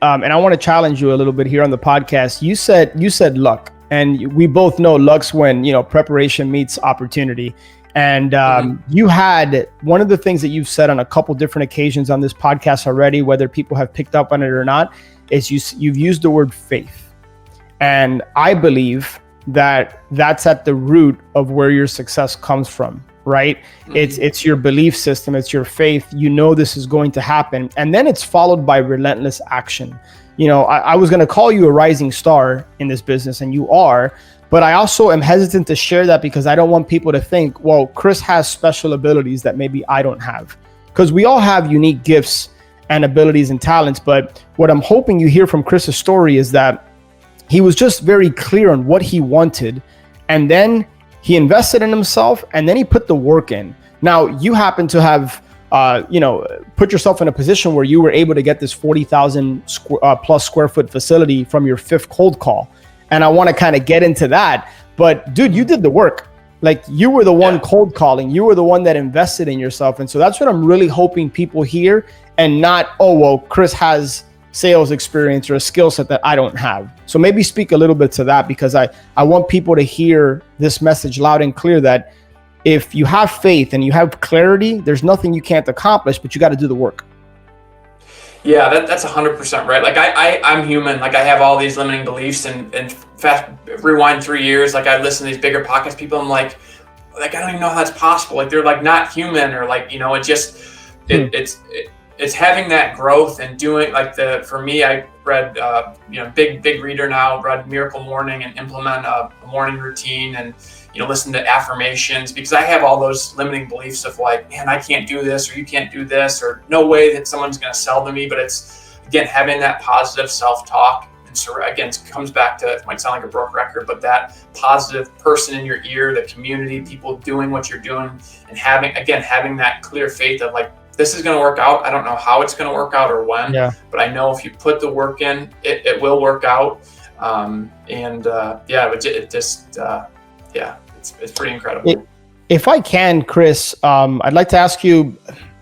something, and I want to challenge you a little bit here on the podcast. You said luck, and we both know luck's when, preparation meets opportunity. And you had one of the things that you've said on a couple different occasions on this podcast already, whether people have picked up on it or not, is you've used the word faith. And I believe that that's at the root of where your success comes from, right? It's your belief system, it's your faith. This is going to happen. And then it's followed by relentless action. I was going to call you a rising star in this business, and you are, but I also am hesitant to share that because I don't want people to think, well, Chris has special abilities that maybe I don't have, because we all have unique gifts and abilities and talents. But what I'm hoping you hear from Chris's story is that he was just very clear on what he wanted, and then he invested in himself, and then he put the work in. Now, you happen to have, put yourself in a position where you were able to get this 40,000 plus square foot facility from your fifth cold call. And I want to kind of get into that. But dude, you did the work. Like, you were the one cold calling. You were the one that invested in yourself. And so that's what I'm really hoping people hear, and not, oh, well, Chris has sales experience or a skill set that I don't have. So maybe speak a little bit to that, because I want people to hear this message loud and clear, that if you have faith and you have clarity, there's nothing you can't accomplish, but you got to do the work. Yeah, that's 100% right. Like I'm human. Like, I have all these limiting beliefs, and fast rewind 3 years. Like, I listen to these bigger podcast people. I'm like I don't even know how that's possible. Like, they're like not human, or like, it just, it's having that growth and doing, like, for me, I read, big reader now, read Miracle Morning and implement a morning routine, and, listen to affirmations, because I have all those limiting beliefs of like, man, I can't do this, or you can't do this, or no way that someone's going to sell to me. But it's, again, having that positive self-talk. And so again, it comes back to, it might sound like a broke record, but that positive person in your ear, the community, people doing what you're doing, and having that clear faith of like, this is going to work out. I don't know how it's going to work out or when, but I know if you put the work in, it will work out. It's pretty incredible. If I can, Chris, I'd like to ask you,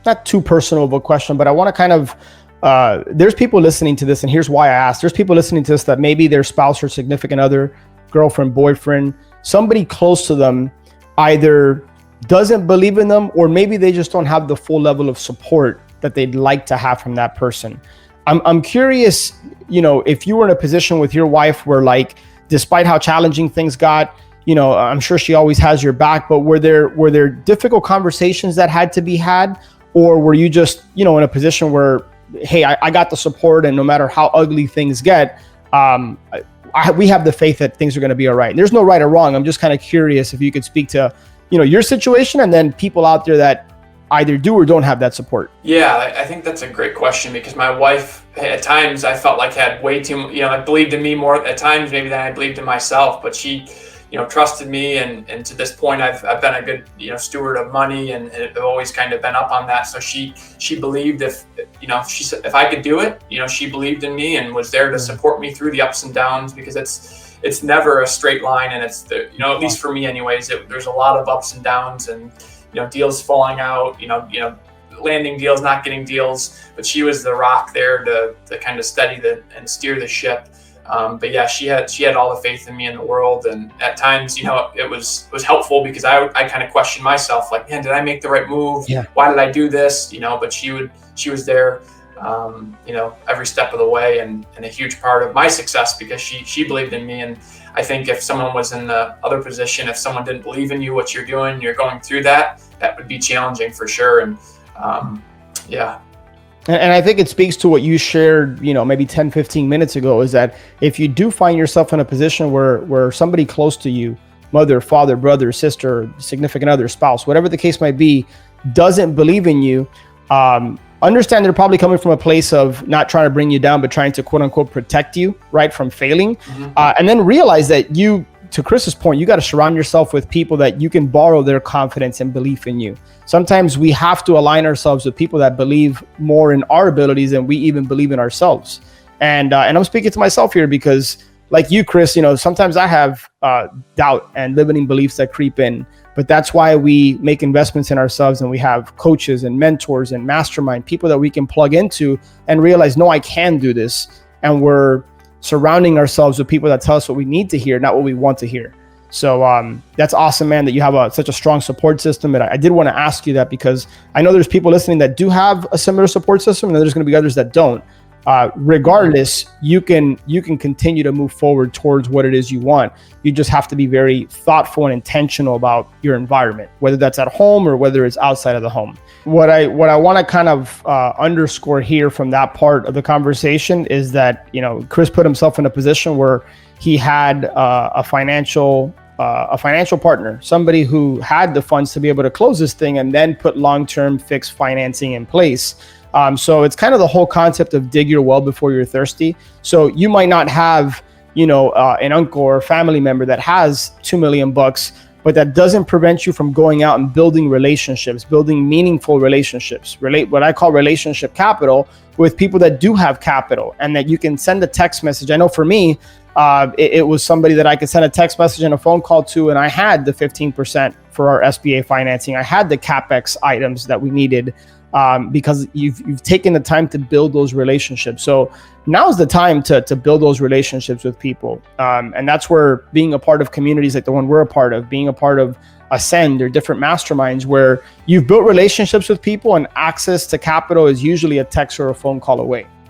not too personal of a question, but I want to kind of, there's people listening to this, and here's why I asked. There's people listening to this that maybe their spouse or significant other, girlfriend, boyfriend, somebody close to them either doesn't believe in them, or maybe they just don't have the full level of support that they'd like to have from that person. I'm curious, if you were in a position with your wife where, like, despite how challenging things got, I'm sure she always has your back, but were there difficult conversations that had to be had, or were you just, in a position where, hey, I got the support, and no matter how ugly things get, we have the faith that things are going to be all right. There's no right or wrong. I'm just kind of curious if you could speak to, your situation, and then people out there that either do or don't have that support. Yeah, I think that's a great question, because my wife, at times, I felt like had way too, believed in me more at times maybe than I believed in myself, but she, trusted me, and to this point, I've been a good, steward of money, and I've always kind of been up on that. So she believed she said if I could do it, she believed in me and was there to support me through the ups and downs, because it's never a straight line, and it's at least for me anyways, there's a lot of ups and downs, and deals falling out, landing deals, not getting deals, but she was the rock there to kind of steady and steer the ship. But yeah, she had all the faith in me in the world, and at times, it was helpful, because I kind of questioned myself, like, man, did I make the right move? Yeah. Why did I do this? But she was there, every step of the way, and a huge part of my success, because she believed in me. And I think if someone was in the other position, if someone didn't believe in you, what you're doing, you're going through that would be challenging for sure. And yeah. And I think it speaks to what you shared, maybe 10, 15 minutes ago, is that if you do find yourself in a position where somebody close to you, mother, father, brother, sister, significant other, spouse, whatever the case might be, doesn't believe in you, understand they're probably coming from a place of not trying to bring you down, but trying to quote unquote protect you, right, from failing. And then realize that to Chris's point, you got to surround yourself with people that you can borrow their confidence and belief in you. Sometimes we have to align ourselves with people that believe more in our abilities than we even believe in ourselves. And I'm speaking to myself here, because like you, Chris, sometimes I have doubt and limiting beliefs that creep in. But that's why we make investments in ourselves, and we have coaches and mentors and mastermind people that we can plug into and realize, no, I can do this. and we're surrounding ourselves with people that tell us what we need to hear, not what we want to hear. So that's awesome, man, that you have such a strong support system. And I did want to ask you that because I know there's people listening that do have a similar support system, and there's going to be others that don't. Regardless, you can continue to move forward towards what it is you want. You just have to be very thoughtful and intentional about your environment, whether that's at home or whether it's outside of the home. What I want to kind of underscore here from that part of the conversation is that, you know, Chris put himself in a position where he had a financial partner, somebody who had the funds to be able to close this thing and then put long-term fixed financing in place. So it's kind of the whole concept of dig your well before you're thirsty. So you might not have, you know, an uncle or family member that has $2 million, but that doesn't prevent you from going out and building relationships, building meaningful relationships, what I call relationship capital with people that do have capital, and that you can send a text message. I know for me, it was somebody that I could send a text message and a phone call to, and I had the 15% for our SBA financing. I had the CapEx items that we needed. Because you've taken the time to build those relationships. So now's the time to build those relationships with people. And that's where being a part of communities like the one we're a part of, being a part of Ascend or different masterminds where you've built relationships with people and access to capital is usually a text or a phone call away.